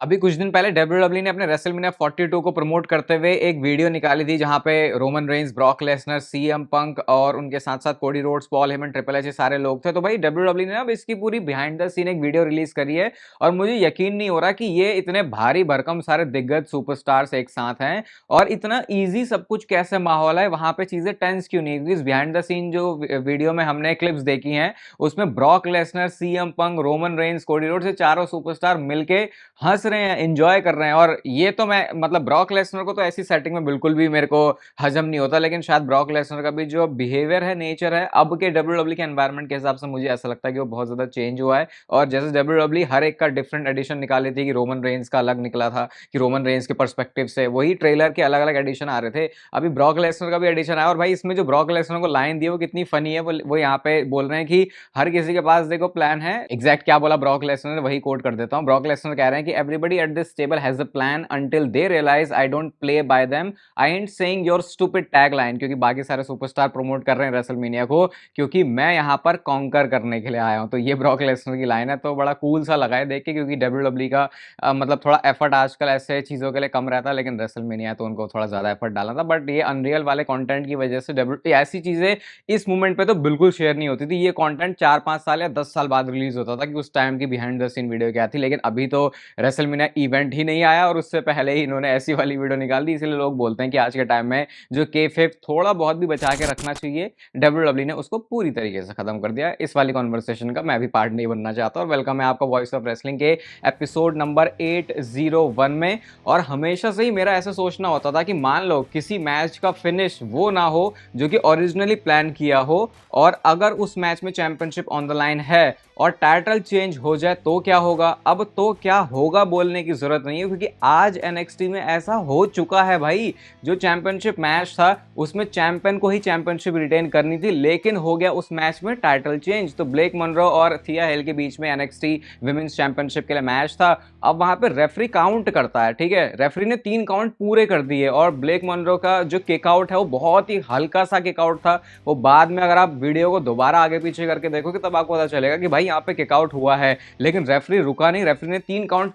अभी कुछ दिन पहले डब्ल्यूडब्ल्यू ने अपने रेसलमेनिया 42 को प्रमोट करते हुए एक वीडियो निकाली थी जहां पे Roman Reigns, Brock Lesnar, CM Punk और उनके साथ साथ Cody Rhodes, Paul Heyman, triple H, ये सारे लोग थे। तो भाई डब्ल्यूडब्ल्यू ने अब इसकी पूरी बिहाइंड द सीन एक वीडियो रिलीज करी है और मुझे यकीन नहीं हो रहा कि ये इतने भारी भरकम सारे दिग्गज सुपरस्टार्स एक साथ हैं और इतना ईजी सब कुछ कैसे माहौल है, वहां पे चीजें टेंस क्यों नहीं। क्योंकि बिहाइंड द सीन जो वीडियो में हमने क्लिप्स देखी हैं उसमें Brock Lesnar, CM Punk, Roman Reigns, Cody Rhodes, ये चारों सुपरस्टार मिलके हंस रहे हैं, एंजॉय कर रहे हैं। और ये तो मैं मतलब ब्रॉक लेसनर को तो ऐसी सेटिंग में बिल्कुल भी मेरे को हजम नहीं होता, लेकिन शायद ब्रॉक लेसनर का भी जो बिहेवियर है, नेचर है, अब के डब्ल्यूडब्ल्यू के एनवायरनमेंट के हिसाब से मुझे ऐसा लगता है कि वो बहुत ज्यादा चेंज हुआ है। और जैसे डब्ल्यूडब्ल्यू हर एक का डिफरेंट एडिशन निकाली थी कि रोमन रेंस का अलग निकला था कि रोमन रेंस के पर्सपेक्टिव से वही ट्रेलर के अलग अलग एडिशन आ रहे थे, अभी ब्रॉक लेसनर का भी एडिशन आया। और भाई इसमें जो ब्रॉक लेसनर को लाइन दी है वो कितनी फनी है। वो यहाँ पे बोल रहे हैं कि हर किसी के पास देखो प्लान है। एग्जैक्ट क्या बोला ब्रॉक लेसनर ने वही कोट कर देता हूं। ब्रॉक लेसनर कह रहे हैं कि everybody at this table has a plan until they realise I don't play by them, I ain't saying your stupid tag line. क्योंकि बाकी सारे सुपरस्टार प्रमोट कर रहे हैं रेसलमेनिया को, क्योंकि मैं यहां पर कॉन्कर करने के लिए आया हूं। तो ये ब्रॉक लेसनर की लाइन है, तो बड़ा कूल सा लगा है देख के, क्योंकि डब्ल्यूडब्ल्यू का मतलब थोड़ा एफर्ट आजकल ऐसे चीजों के लिए कम रहता है, लेकिन रेसलमेनिया तो उनको थोड़ा ज्यादा एफर्ट डालना था। बट ये अनरियल वाले कंटेंट की वजह से डब्ल्यू ऐसी चीजें इस मूवमेंट पे तो बिल्कुल शेयर नहीं होती थी। ये कंटेंट 4-5 साल या 10 साल बाद रिलीज होता था कि उस टाइम की बिहाइंड द सीन वीडियो क्या थी। लेकिन अभी तो रेसलमेनिया इवेंट ही नहीं आया और उससे पहले ही इन्होंने ऐसी वाली वीडियो निकाल दी। इसलिए लोग बोलते हैं कि आज के टाइम में जो केफेप थोड़ा बहुत भी बचा के रखना चाहिए, डब्ल्यूडब्ल्यू ने उसको पूरी तरीके से खत्म कर दिया। इस वाली कॉन्वर्सेशन का मैं भी पार्ट नहीं बनना चाहता। और वेलकम है आपका वॉइस ऑफ रेसलिंग के एपिसोड नंबर 801 में। और हमेशा से ही मेरा ऐसा सोचना होता था कि मान लो किसी मैच का फिनिश वो ना हो जो कि ओरिजिनली प्लान किया हो, और अगर उस मैच में चैंपियनशिप ऑन द लाइन है और टाइटल चेंज हो जाए तो क्या होगा। अब तो क्या होगा बोलने की जरूरत नहीं है, क्योंकि आज एनएक्सटी में ऐसा हो चुका है भाई। जो चैंपियनशिप मैच था उसमें चैंपियन को ही चैंपियनशिप रिटेन करनी थी, लेकिन हो गया उस मैच में टाइटल चेंज। तो ब्लेक मनरो और थिया हेल के बीच में एनएक्सटी विमेंस चैंपियनशिप के लिए मैच था। अब वहां पे रेफरी काउंट करता है, ठीक है, रेफरी ने 3 काउंट पूरे कर दिए और ब्लेक मनरो का जो किक आउट है वो बहुत ही हल्का सा किक आउट था। वो बाद में अगर आप वीडियो को दोबारा आगे पीछे करके देखोगे तब आपको पता चलेगा कि भाई यहाँ पे किक आउट हुआ है, लेकिन रेफरी रुका नहीं। रेफरी ने 3 काउंट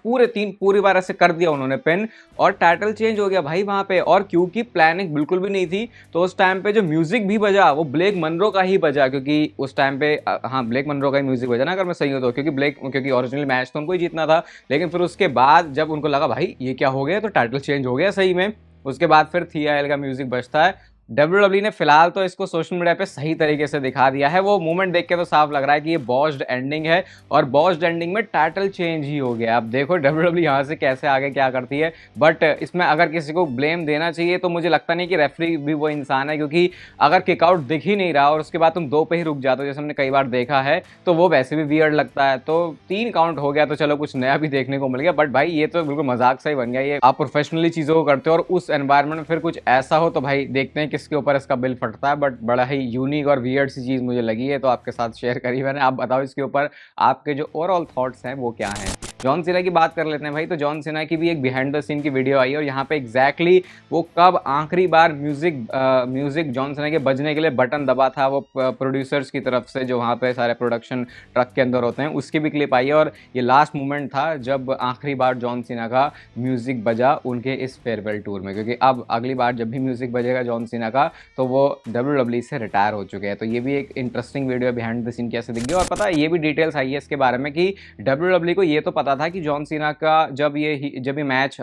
पूरी बार ऐसे कर दिया उन्होंने पिन, और टाइटल चेंज हो गया भाई वहां पे। और क्योंकि प्लानिंग बिल्कुल भी नहीं थी तो उस टाइम पे जो म्यूजिक भी बजा वो ब्लेक मनरो का ही बजा, क्योंकि उस टाइम पे हाँ ब्लेक मनरो का ही म्यूजिक बजा ना, अगर मैं सही हूं तो, क्योंकि ओरिजिनल मैच तो उनको ही जीतना था। लेकिन फिर उसके बाद जब उनको लगा भाई ये क्या हो गया, तो टाइटल चेंज हो गया सही में, उसके बाद फिर थिया एल का म्यूजिक बजता है। डब्ल्यूडब्ल्यू ने फिलहाल तो इसको सोशल मीडिया पे सही तरीके से दिखा दिया है। वो मूवमेंट देख के तो साफ लग रहा है कि ये बॉस्ड एंडिंग है और बॉस्ड एंडिंग में टाइटल चेंज ही हो गया। अब देखो डब्ल्यूडब्ल्यू यहाँ से कैसे आगे क्या करती है। बट इसमें अगर किसी को ब्लेम देना चाहिए तो मुझे लगता नहीं कि रेफरी भी वो इंसान है, क्योंकि अगर किकआउट दिख ही नहीं रहा और उसके बाद तुम 2 पे ही रुक जाते हो जैसे हमने कई बार देखा है, तो वो वैसे भी वियर्ड लगता है। तो 3 काउंट हो गया तो चलो कुछ नया भी देखने को मिल गया, बट भाई ये तो बिल्कुल मजाक सा ही बन गया। ये आप प्रोफेशनली चीजों को करते हो और उस एनवायरमेंट में फिर कुछ ऐसा हो तो भाई देखते हैं किसके ऊपर इसका बिल फटता है। बट बड़ा ही यूनिक और वियर्ड सी चीज मुझे लगी है, तो आपके साथ शेयर करी मैंने। आप बताओ इसके ऊपर आपके जो ओवरऑल थॉट्स हैं वो क्या हैं। जॉन सीना की बात कर लेते हैं भाई। तो जॉन सीना की भी एक बिहाइंड द सीन की वीडियो आई और यहाँ पे एग्जैक्टली वो कब आखिरी बार म्यूजिक जॉन सीना के बजने के लिए बटन दबा था वो प्रोड्यूसर्स की तरफ से, जो वहाँ पे सारे प्रोडक्शन ट्रक के अंदर होते हैं, उसकी भी क्लिप आई है। और ये लास्ट मोमेंट था जब आखिरी बार जॉन सीना का म्यूजिक बजा उनके इस फेयरवेल टूर में, क्योंकि अब अगली बार जब भी म्यूजिक बजेगा जॉन सीना का तो वो डब्ल्यूडब्ल्यू से रिटायर हो चुके हैं। तो ये भी एक interesting video behind the scene कैसे दिख गई। और पता है ये भी डिटेल्स आई है इसके बारे में कि डब्ल्यूडब्ल्यू को ये तो पता था कि जॉन सीना का जब ये मैच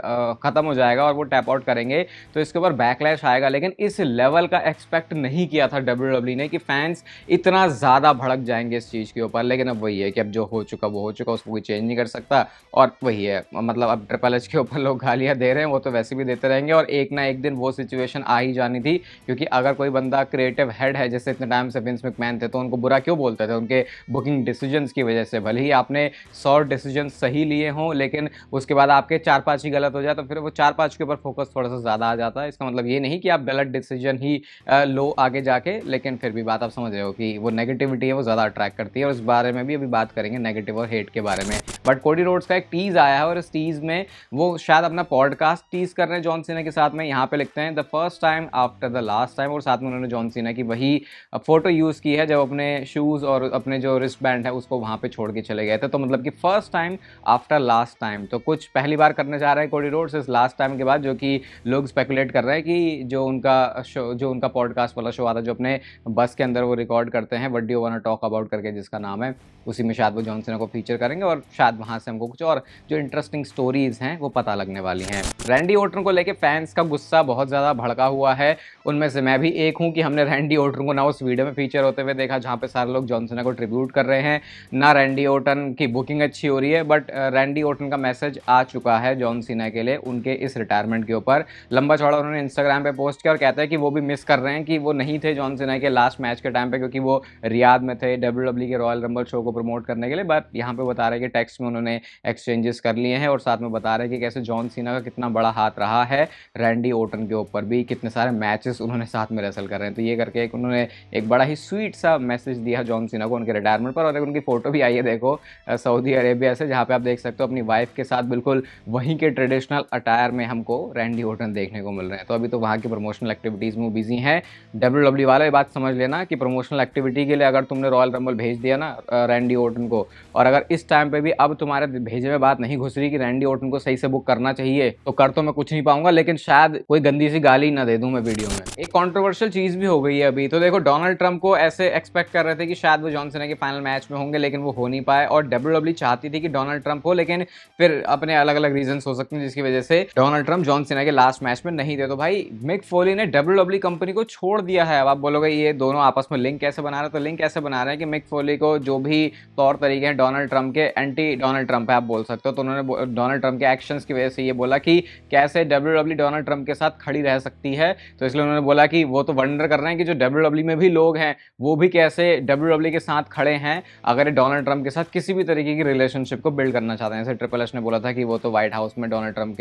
खत्म हो जाएगा और वो टैप आउट करेंगे तो इसके ऊपर बैकलैश आएगा, लेकिन इस लेवल का एक्सपेक्ट नहीं किया था डब्ल्यूडब्ल्यू ने कि फैंस इतना ज़्यादा भड़क जाएंगे इस चीज़ के ऊपर। लेकिन अब वही है कि अब जो हो चुका वो हो चुका, उसको कोई चेंज नहीं कर सकता। और वही है, मतलब अब ट्रिपल एच के ऊपर लोग गालियाँ दे रहे हैं, वो तो वैसे भी देते रहेंगे और एक ना एक दिन वो सिचुएशन आ ही जानी थी। क्योंकि अगर कोई बंदा क्रिएटिव हेड है, जैसे इतने टाइम से विंस मैकमैन थे, तो उनको बुरा क्यों बोलते थे उनके बुकिंग डिसीजंस की वजह से। भले ही आपने 100 डिसीजन सही लिए हों, लेकिन उसके बाद आपके 4-5 ही गलत हो जाए तो फिर वो 4-5 के ऊपर फोकस थोड़ा सा ज़्यादा आ जाता है। इसका मतलब ये नहीं कि आप गलत डिसीजन ही लो आगे जाके, लेकिन फिर भी बात आप समझ रहे हो कि वो नेगेटिविटी है वो ज़्यादा अट्रैक्ट करती है। और इस बारे में भी अभी बात करेंगे नेगेटिव और हेट के बारे में। बट कोडी रोड्स का एक टीज आया है और इस टीज में वो शायद अपना पॉडकास्ट टीज कर रहे हैं जॉन सीना के साथ में। यहाँ पे लिखते हैं the first time after the last time, और साथ में उन्होंने जॉन सीना की वही फोटो यूज़ की है जब अपने शूज़ और अपने जो रिस्ट बैंड है उसको वहाँ पे छोड़ के चले गए थे। तो मतलब कि first time after last time. तो कुछ पहली बार करने जा रहे हैं कोडी रोड्स इस लास्ट टाइम के बाद, जो कि लोग स्पेकुलेट कर रहे हैं कि जो उनका पॉडकास्ट वाला शो आता है जो अपने बस के अंदर वो रिकॉर्ड करते हैं, what do you want to talk about करके जिसका नाम है, उसी में शायद वो जॉन सीना को फीचर करेंगे और शायद वहाँ से हमको कुछ और जो इंटरेस्टिंग स्टोरीज हैं वो पता लगने वाली हैं। रैंडी ऑर्टन को लेके फैंस का गुस्सा बहुत ज़्यादा भड़का हुआ है, उनमें से मैं भी एक हूँ कि हमने रैंडी ऑर्टन को ना उस वीडियो में फीचर होते हुए देखा जहाँ पे सारे लोग जॉन सीना को ट्रिब्यूट कर रहे हैं, ना रैंडी ऑर्टन की बुकिंग अच्छी हो रही है। बट रैंडी ऑर्टन का मैसेज आ चुका है जॉन सीना के लिए उनके इस रिटायरमेंट के ऊपर। लंबा चौड़ा उन्होंने इंस्टाग्राम पे पोस्ट किया और कहते हैं कि वो भी मिस कर रहे हैं कि वो नहीं थे जॉन सीना के लास्ट मैच के टाइम पे, क्योंकि वो रियाद में थे WWE के रॉयल रंबल शो को प्रमोट करने के लिए। बट यहाँ पे बता रहे हैं कि टेक्स्ट में उन्होंने एक्सचेंजेस कर लिए हैं और साथ में बता रहे हैं कि कैसे जॉन सीना का कितना बड़ा हाथ रहा है रैंडी ऑर्टन के ऊपर भी, कितने सारे मैचेस उन्होंने साथ में रेसल कर रहे हैं। तो ये करके उन्होंने एक बड़ा ही स्वीट सा मैसेज दिया जॉन सीना को उनके रिटायरमेंट पर। और एक उनकी फोटो भी आई है देखो सऊदी अरेबिया से, जहाँ पे आप देख सकते हो अपनी वाइफ के साथ बिल्कुल वहीं के ट्रेडिशनल अटायर में हमको रैंडी ऑर्टन देखने को मिल रहे हैं। तो अभी तो वहाँ की प्रमोशनल एक्टिविटीज़ में बिजी हैं। WWE वाले बात समझ लेना कि प्रमोशनल एक्टिविटी के लिए अगर तुमने रॉयल रंबल भेज दिया ना रैंडी ऑर्टन को, और अगर इस टाइम पे भी अब तुम्हारे भेजे में बात नहीं घुस रही कि रैंडी ऑर्टन को सही से बुक करना चाहिए, तो कर तो मैं कुछ नहीं पाऊंगा, लेकिन शायद कोई गंदी सी गाली ना दे दूं मैं वीडियो में। एक कंट्रोवर्शियल चीज भी हो गई है अभी। तो देखो डोनाल्ड ट्रंप को ऐसे एक्सपेक्ट कर रहे थे कि शायद वो जॉन सीना के फाइनल मैच में होंगे, लेकिन वो हो नहीं पाए। और WWE चाहती थी कि डोनाल्ड ट्रंप हो, लेकिन फिर अपने अलग अलग रीजन हो सकते हैं जिसकी वजह से डोनाल्ड ट्रंप जॉन सीना के लास्ट मैच में नहीं थे। तो भाई मिक फोली ने WWE कंपनी को छोड़ दिया है। अब आप बोलोगे ये दोनों आपस में लिंक कैसे बना रहे हैं, तो लिंक कैसे बना रहे हैं कि मिक फोली को जो भी तौर तरीके हैं डोनाल्ड ट्रंप के एंटी डोनाल्ड ट्रंप है आप बोल सकते हो, तो उन्होंने डोनाल्ड ट्रंप के एक्शंस की वजह से ये बोला कि कैसे WWE डोनाल्ड ट्रंप के साथ खड़ी रह सकती है। तो इसलिए उन्होंने बोला कि वो तो वंडर कर रहे हैं कि जो WWE में भी लोग हैं वो भी कैसे WWE के साथ खड़े हैं अगर डोनाल्ड ट्रंप के साथ किसी भी तरीके की रिलेशनशिप को बिल्ड करना चाहते हैं। जैसे ट्रिपल एच ने बोला था कि वो तो व्हाइट हाउस में डोनाल्ड ट्रंप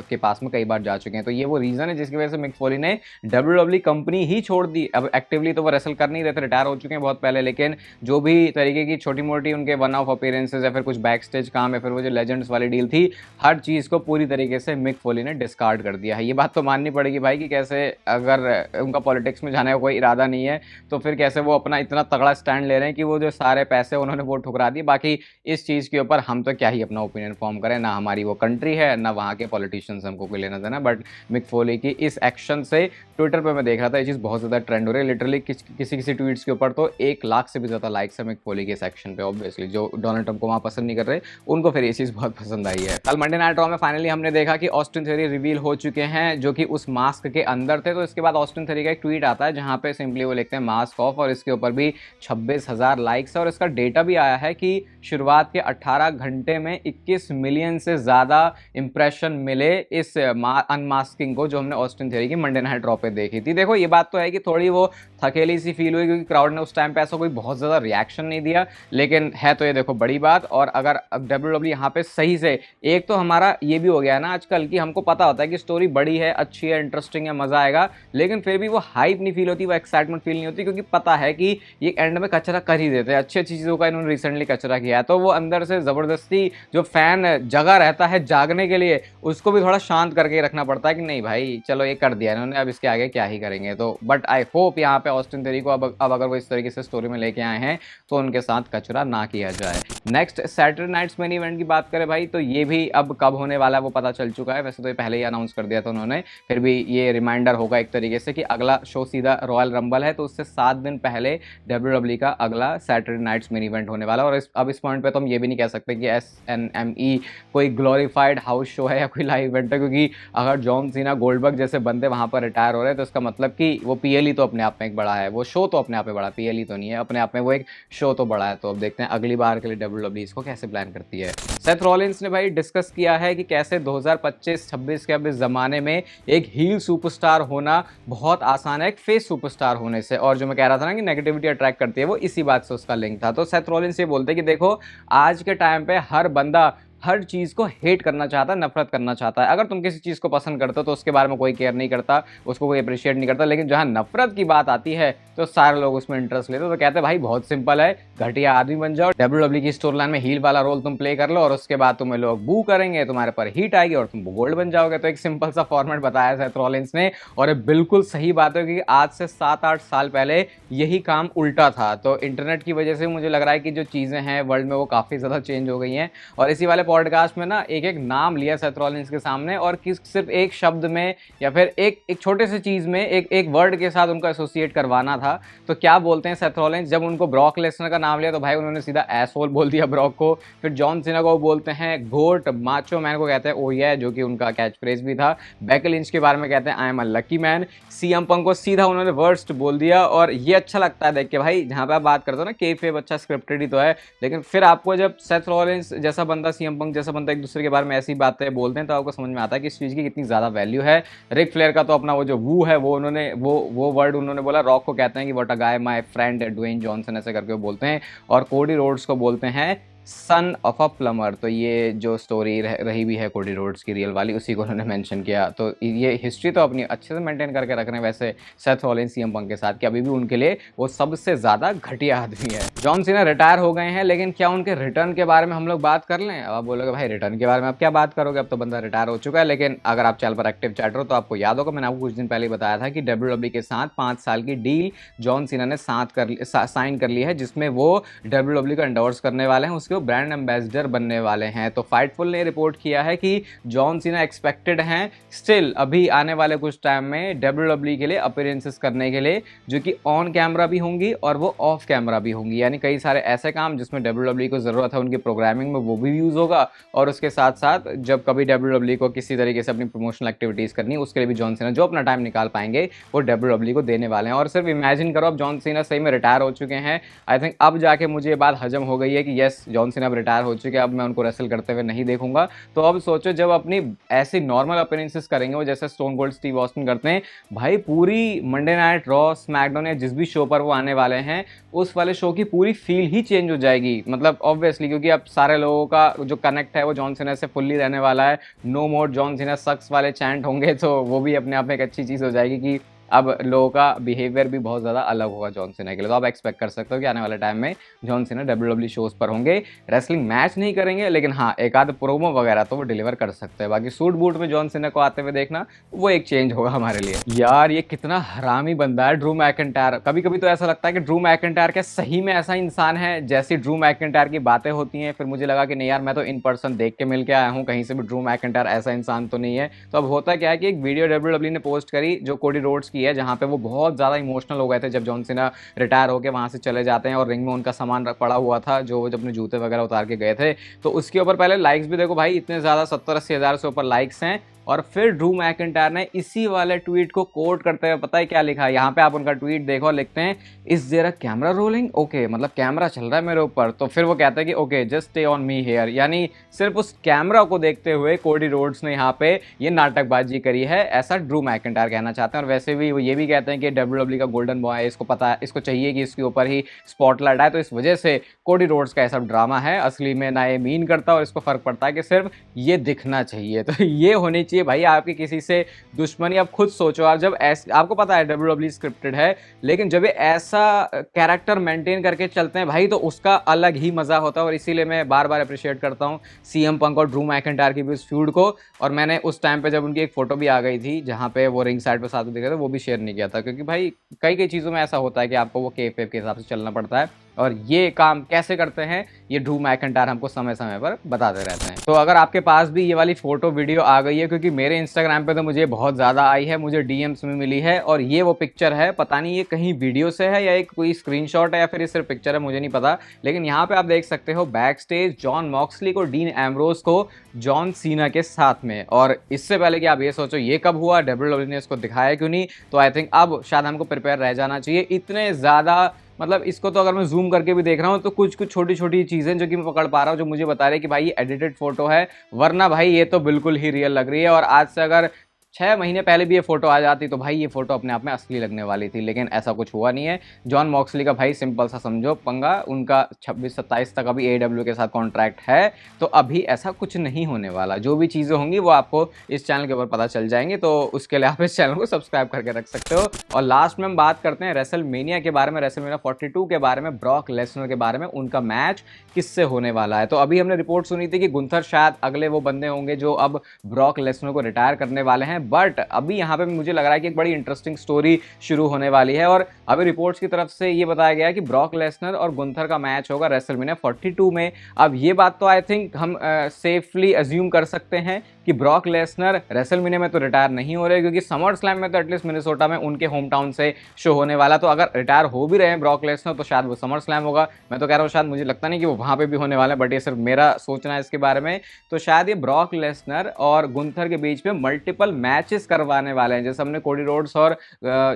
के पास में कई बार जा चुके हैं। तो ये वो रीजन है जिसकी वजह से मिक फोली ने WWE कंपनी ही छोड़ दी। अब एक्टिवली तो वो रेसल कर नहीं रहे थे, रिटायर हो चुके हैं बहुत पहले, लेकिन जो भी तरीके की छोटी मोटी उनके वन ऑफ अपीयरेंसेस या फिर कुछ बैक स्टेज काम या फिर वो जो लेजेंड्स वाली डील थी, हर चीज़ को पूरी तरीके से मिक फोली ने डिस्कार्ड कर दिया है। ये बात तो माननी पड़ेगी भाई कि कैसे अगर उनका पॉलिटिक्स में जाने का कोई इरादा नहीं है तो फिर कैसे वो अपना इतना तगड़ा स्टैंड ले रहे हैं कि वो जो सारे पैसे उन्होंने वो ठुकरा दिए। बाकी इस चीज़ के ऊपर हम तो क्या ही अपना ओपिनियन फॉर्म करें, ना हमारी वो कंट्री है ना वहाँ के पॉलिटिशियंस हमको कोई लेना देना। बट मिक फोली की इस एक्शन से ट्विटर पर मैं देख रहा था ये चीज़ बहुत ज़्यादा ट्रेंड हो रही है। लिटरली किसी ट्वीट्स के ऊपर तो 1 लाख से भी ज़्यादा लाइक्स है मिक फोली के इस एक्शन पे। ऑब्वियसली जो डोनाल्ड ट्रंप को वहाँ पसंद नहीं कर रहे उनको फिर ये चीज़ बहुत पसंद आई है। कल मंडे नाइट रॉ में फाइनली हमने देखा कि ऑस्टिन थ्योरी रिवील हो चुके हैं जो कि उस मास्क के अंदर थे। तो इसके बाद ऑस्टिन थ्योरी का एक ट्वीट आता है जहाँ पे सिंपली वो लिखते हैं मास्क ऑफ, और इसके ऊपर भी 26,000 लाइक्स है। और इसका डेटा भी आया है कि शुरुआत के 18 घंटे में 21 मिलियन से ज़्यादा इंप्रेशन मिले इस अनमास्किंग को जो हमने ऑस्टिन थ्योरी की मंडे नाइट रॉ पे देखी थी। देखो ये बात तो है कि थोड़ी वो थकेली सी फील हुई क्योंकि क्राउड ने उस टाइम पे ऐसा कोई बहुत ज़्यादा रिएक्शन नहीं दिया, लेकिन है तो ये देखो बड़ी बात। और अगर WWE यहाँ पे सही से, एक तो हमारा ये भी हो गया ना आजकल कि हमको पता होता है कि स्टोरी बड़ी है, अच्छी है, इंटरेस्टिंग है, मज़ा आएगा, लेकिन फिर भी वो हाइप नहीं फील होती, वो एक्साइटमेंट फील नहीं होती, क्योंकि पता है कि ये एंड में कचरा कर ही देते हैं। अच्छी अच्छी चीज़ों का इन्होंने रिसेंटली कचरा किया है, तो वो अंदर से ज़बरदस्ती जो फैन जगा रहता है जागने के लिए उसको भी थोड़ा शांत करके रखना पड़ता है कि नहीं भाई चलो ये कर दिया इन्होंने, अब इसके आगे क्या ही करेंगे। तो बट आई होप यहाँ पे ऑस्टिन थ्योरी को अब अगर वो इस तरीके से स्टोरी में लेके आए हैं तो उनके साथ कचरा ना किया जाए। Next Saturday night's main event की बात करें भाई, तो ये भी अब कब होने वाला है वो पता चल चुका है। वैसे तो ये पहले ही अनाउंस कर दिया था उन्होंने, फिर भी ये रिमाइंडर होगा एक तरीके से कि अगला शो सीधा रॉयल रंबल है, तो उससे 7 दिन पहले WWE का अगला सैटरडे नाइट्स मेन इवेंट होने वाला है। और अब इस पॉइंट पे तो हम ये भी नहीं कह सकते कि SNME कोई ग्लोरीफाइड हाउस शो है या कोई लाइव इवेंट है, क्योंकि अगर जॉन सीना गोल्डबर्ग जैसे बंदे वहाँ पर रिटायर हो रहे हैं तो इसका मतलब कि वो PLE तो अपने आप में एक बड़ा है, वो शो तो अपने आप में बड़ा, PLE तो नहीं है, अपने आप में वो एक शो तो बड़ा है। तो अब देखते हैं अगली बार के लिए WWE इसको कैसे प्लान करती है। सेथ रॉलिंस ने भाई डिस्कस किया है कि कैसे 2025-26 के अब इस ज़माने में एक हील सुपरस्टार होना बहुत आसान है एक फेस सुपरस्टार होने से। और जो मैं कह रहा था ना कि नेगेटिविटी अट्रैक्ट करती है, वो इसी बात से उसका लिंक था। तो सेथ रॉलिंस ये बोलते हैं कि देखो आज के टाइम पे हर बंदा हर चीज़ को हेट करना चाहता है, नफरत करना चाहता है। अगर तुम किसी चीज़ को पसंद करते हो तो उसके बारे में कोई केयर नहीं करता, उसको कोई अप्रिशिएट नहीं करता, लेकिन जहाँ नफरत की बात आती है तो सारे लोग उसमें इंटरेस्ट लेते हैं। तो कहते हैं भाई बहुत सिंपल है, घटिया आदमी बन जाओ, WWE की स्टोरी लाइन में हील वाला रोल तुम प्ले कर लो और उसके बाद तुम्हें लोग बू करेंगे, तुम्हारे पर हीट आएगी और तुम गोल्ड बन जाओगे। तो एक सिंपल सा फॉर्मेट बताया सेथ रॉलिंस ने, और ये बिल्कुल सही बात है क्योंकि आज से 7-8 साल पहले यही काम उल्टा था। तो इंटरनेट की वजह से मुझे लग रहा है कि जो चीज़ें हैं वर्ल्ड में वो काफ़ी ज़्यादा चेंज हो गई हैं। और इसी वाले पॉडकास्ट में ना एक नाम लिया सेथ रॉलिन्स के सामने और किस सिर्फ एक शब्द में या फिर एक छोटे से चीज़ में एक वर्ड के साथ उनको एसोसिएट करवाना था। तो क्या बोलते हैं सेथ रॉलिन्स, जब उनको ब्रॉक लेसनर का नाम लिया तो भाई उन्होंने सीधा एसहोल बोल दिया ब्रॉक को। फिर जॉन सीना को बोलते हैं गोट, माचो मैन को कहते हैं ओ ये, जो कि उनका कैच फ्रेज भी था। बेकी लिंच के बारे में कहते हैं I am a lucky man. CM Punk को सीधा उन्होंने वर्स्ट बोल दिया। और ये अच्छा लगता है देख के भाई, जहाँ पे आप बात करते हो ना केफेब अच्छा स्क्रिप्टेड ही तो है, लेकिन फिर आपको जब सेथ रॉलिन्स जैसा बंदा, सीएम पंक जैसा बंदा एक दूसरे के बारे में ऐसी बातें बोलते हैं तो आपको समझ में आता है कि इस चीज़ की कितनी ज़्यादा वैल्यू है। रिक फ्लेयर का तो अपना वो जो वू है वो उन्होंने वो वर्ड उन्होंने बोला। रॉक को कहते हैं कि what a guy my friend Dwayne Johnson, ऐसे करके वो बोलते हैं। और कोडी रोड्स को बोलते हैं सन ऑफ अ प्लमर। तो ये जो स्टोरी रही भी है कोडी रोड्स की रियल वाली, उसी को उन्होंने मेंशन किया। तो ये हिस्ट्री तो अपनी अच्छे से मेंटेन करके रख रहे हैं वैसे सेथ रॉलिन्स सीएम पंक के साथ, कि अभी भी उनके लिए वो सबसे ज़्यादा घटिया आदमी है। जॉन सीना रिटायर हो गए हैं, लेकिन क्या उनके रिटर्न के बारे में हम लोग बात कर लें? अब आप बोलोगे भाई रिटर्न के बारे में आप क्या बात करोगे, अब तो बंदा रिटायर हो चुका है। लेकिन अगर आप चैनल पर एक्टिव चैटर हो तो आपको याद होगा, मैंने आपको कुछ दिन पहले बताया था कि WWE के साथ 5 साल की डील जॉन सीना ने साइन कर ली है, जिसमें वो WWE को एंडोर्स करने वाले हैं, उसके वो ब्रांड एम्बेसडर बनने वाले हैं। तो फाइटफुल ने रिपोर्ट किया है कि जॉन सीना एक्सपेक्टेड हैं स्टिल अभी आने वाले कुछ टाइम में WWE के लिए अपीयरेंसेस करने के लिए, जो कि ऑन कैमरा भी होंगी और वो ऑफ कैमरा भी होंगी। यानी कई सारे ऐसे काम जिसमें WWE को ज़रूरत है उनकी प्रोग्रामिंग में, वो भी यूज़ होगा। और उसके साथ साथ जब कभी WWE को किसी तरीके से अपनी प्रमोशनल एक्टिविटीज़ करनी, उसके लिए भी जॉन सीना जो अपना टाइम निकाल पाएंगे वो WWE को देने वाले हैं। और सिर्फ इमेजिन करो, अब जॉन सीना सही में रिटायर हो चुके हैं। आई थिंक अब जाके मुझे ये बात हजम हो गई है कि यस जॉन सीना अब रिटायर हो चुके हैं, अब मैं उनको रेसल करते हुए नहीं देखूंगा। तो अब सोचो जब अपनी ऐसी नॉर्मल अपीयरेंसेस करेंगे वो, जैसे स्टोन कोल्ड स्टीव ऑस्टिन करते हैं, भाई पूरी मंडे नाइट रॉ, स्मैकडाउन या जिस भी शो पर वो आने वाले हैं उस वाले शो की पूरी फील ही चेंज हो जाएगी। मतलब ऑब्वियसली, क्योंकि अब सारे लोगों का जो कनेक्ट है वो जॉन सीना से फुल्ली रहने वाला है। नो मोर जॉन सीना सक्स वाले चैंट होंगे, तो वो भी अपने आप में एक अच्छी चीज़ हो जाएगी कि अब लोगों का बिहेवियर भी बहुत ज़्यादा अलग होगा जॉन सीना के लिए। तो आप एक्सपेक्ट कर सकते हो कि आने वाले टाइम में जॉन सीना WWE शोज़ पर होंगे। रेसलिंग मैच नहीं करेंगे, लेकिन हाँ एक आध प्रोमो वगैरह तो वो डिलीवर कर सकते हैं। बाकी सूट बूट में जॉन सीना को आते हुए देखना वो एक चेंज होगा हमारे लिए। यार ये कितना हरामी बंदा है ड्रू मैकिंटायर। कभी कभी तो ऐसा लगता है कि ड्रू मैकिंटायर क्या सही में ऐसा इंसान है जैसी ड्रू मैकिंटायर की बातें होती हैं। फिर मुझे लगा कि नहीं यार, मैं तो इन पर्सन देख के मिल के आया हूँ, कहीं से भी ड्रू मैकिंटायर ऐसा इंसान तो नहीं है। तो अब होता क्या है कि एक वीडियो WWE ने पोस्ट करी जो कोडी रोड्स की है, जहाँ पे वो बहुत ज़्यादा इमोशनल हो गए थे जब जॉन सीना रिटायर होकर वहाँ से चले जाते हैं और रिंग में उनका सामान पड़ा हुआ था जो जब अपने जूते वगैरह उतार के गए थे। तो उसके ऊपर पहले लाइक्स भी देखो भाई, इतने ज़्यादा 70-80 हज़ार से ऊपर लाइक्स हैं। और फिर ड्रू मैकिंटायर ने इसी वाले ट्वीट को कोट करते हुए पता है क्या लिखा है? यहाँ पे आप उनका ट्वीट देखो, लिखते हैं is there a camera rolling, okay मतलब कैमरा चल रहा है मेरे ऊपर। तो फिर वो कहता है कि okay just stay on me here, यानी सिर्फ उस कैमरा को देखते हुए कोडी रोड्स ने यहाँ पे ये नाटकबाजी करी है, ऐसा ड्रू मैकिंटायर कहना चाहते हैं। और वैसे भी वो ये भी कहते हैं कि WWE का गोल्डन बॉय है, इसको पता है, इसको चाहिए कि इसके ऊपर ही स्पॉटलाइट आए, तो इस वजह से कोडी रोड्स का ऐसा ड्रामा है। असली में ना ये मीन करता और इसको फर्क पड़ता है कि सिर्फ ये दिखना चाहिए। तो ये होनी चाहिए भाई आपकी किसी से दुश्मनी। आप खुद सोचो, आप जब आपको पता है WWE स्क्रिप्टेड है, लेकिन जब ये ऐसा कैरेक्टर मेंटेन करके चलते हैं भाई तो उसका अलग ही मजा होता है। और इसीलिए मैं बार बार अप्रिशिएट करता हूँ सीएम पंक और ड्रू मैकिंटायर की भी उस फ्यूड को। और मैंने उस टाइम पे जब उनकी एक फोटो भी आ गई थी जहाँ पे वो रिंग साइड पे साथ में दिख रहे थे, वो भी शेयर नहीं किया था, क्योंकि भाई कई चीज़ों में ऐसा होता है कि आपको वो केएफएफ के हिसाब से चलना पड़ता है। और ये काम कैसे करते हैं ये ड्रू मैकिंटायर हमको समय समय पर बताते रहते हैं। तो अगर आपके पास भी ये वाली फोटो वीडियो आ गई है, क्योंकि मेरे इंस्टाग्राम पे तो मुझे बहुत ज़्यादा आई है, मुझे डीएम्स में मिली है, और ये वो पिक्चर है, पता नहीं ये कहीं वीडियो से है या एक कोई स्क्रीनशॉट है या फिर ये सिर्फ पिक्चर है, मुझे नहीं पता। लेकिन यहाँ पे आप देख सकते हो बैक स्टेज जॉन मॉक्सली को, डीन एम्ब्रोस को जॉन सीना के साथ में। और इससे पहले कि आप ये सोचो ये कब हुआ, WWE ने इसको दिखाया क्यों नहीं, तो आई थिंक अब शायद हमको प्रिपेयर रह जाना चाहिए। इतने ज़्यादा मतलब इसको तो अगर मैं जूम करके भी देख रहा हूँ तो कुछ कुछ छोटी छोटी चीज़ें जो कि मैं पकड़ पा रहा हूँ, जो मुझे बता रहे हैं कि भाई ये एडिटेड फोटो है, वरना भाई ये तो बिल्कुल ही रियल लग रही है। और आज से अगर 6 महीने पहले भी ये फोटो आ जाती तो भाई ये फोटो अपने आप में असली लगने वाली थी, लेकिन ऐसा कुछ हुआ नहीं है। जॉन मॉक्सली का भाई सिंपल सा समझो पंगा, उनका 26-27 तक अभी AEW के साथ कॉन्ट्रैक्ट है, तो अभी ऐसा कुछ नहीं होने वाला। जो भी चीज़ें होंगी वो आपको इस चैनल के ऊपर पता चल जाएंगी, तो उसके लिए आप इस चैनल को सब्सक्राइब करके रख सकते हो। और लास्ट में हम बात करते हैं रेसलमेनिया के बारे में, रेसलमेनिया 42 के बारे में, ब्रॉक लेसनर के बारे में, उनका मैच किससे होने वाला है। तो अभी हमने रिपोर्ट सुनी थी कि गुंथर शायद अगले वो बंदे होंगे जो अब ब्रॉक लेसनर को रिटायर करने वाले हैं। बट अभी यहाँ पे मुझे लग रहा है कि एक बड़ी इंटरेस्टिंग स्टोरी शुरू होने वाली है। और अभी रिपोर्ट्स की तरफ से ये बताया गया है कि ब्रॉक लेसनर और गुंथर का मैच होगा रेसलमेनिया 42 में। अब ये बात तो आई थिंक हम सेफली अज्यूम कर सकते हैं कि ब्रॉक लेसनर रेसलमेनिया में तो रिटायर नहीं हो रहे, क्योंकि समर स्लैम में तो एटलीस्ट मिनेसोटा में उनके होम टाउन से शो होने वाला। तो अगर रिटायर हो भी रहे हैं ब्रॉक लेसनर तो शायद वो समर स्लैम होगा। मैं तो कह रहा हूँ शायद, मुझे लगता नहीं कि वो वहाँ पे भी होने वाला है, बट ये सिर्फ मेरा सोचना है इसके बारे में। तो शायद ये ब्रॉक लेसनर और गुंथर के बीच में मल्टीपल मैचेस करवाने वाले हैं, जैसे हमने कोडी रोड्स और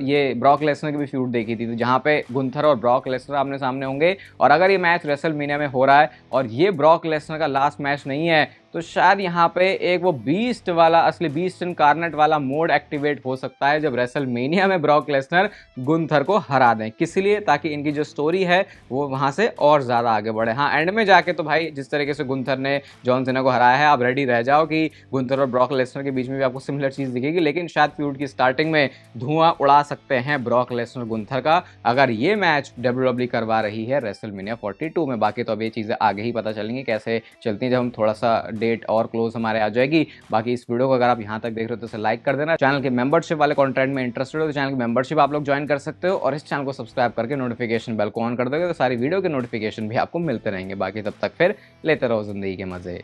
ये ब्रॉक लेसनर की भी फ्यूड देखी थी, तो जहाँ पे गुंथर और ब्रॉक लेसनर आमने सामने होंगे। और अगर ये मैच रेसलमेनिया में हो रहा है और ये ब्रॉक लेसनर का लास्ट मैच नहीं है, तो शायद यहाँ पे एक वो बीस्ट वाला, असली बीस्ट इनकार्नेट वाला मोड एक्टिवेट हो सकता है, जब रेसलमेनिया में ब्रॉक लेसनर गुंथर को हरा दें। किस लिए? ताकि इनकी जो स्टोरी है वो वहाँ से और ज़्यादा आगे बढ़े। हाँ, एंड में जाके तो भाई जिस तरीके से गुंथर ने जॉन सीना को हराया है, आप रेडी रह जाओ कि गुंथर और ब्रॉक लेसनर के बीच में भी आपको सिमिलर चीज़ दिखेगी। लेकिन शायद फ्यूड की स्टार्टिंग में धुआं उड़ा सकते हैं ब्रॉक लेसनर गुंथर का, अगर ये मैच WWE करवा रही है रेसलमेनिया 42 में। बाकी तो अब ये चीज़ें आगे ही पता चलेंगी कैसे चलती हैं, जब हम थोड़ा सा डेट और क्लोज हमारे आ जाएगी। बाकी इस वीडियो को अगर आप यहाँ तक देख रहे हो तो इसे लाइक कर देना। चैनल के मेंबरशिप वाले कंटेंट में इंटरेस्टेड हो तो चैनल की मेंबरशिप आप लोग ज्वाइन कर सकते हो, और इस चैनल को सब्सक्राइब करके नोटिफिकेशन बेल को ऑन कर दोगे तो सारी वीडियो के नोटिफिकेशन भी आपको मिलते रहेंगे। बाकी तब तक फिर लेते रहो जिंदगी के मजे।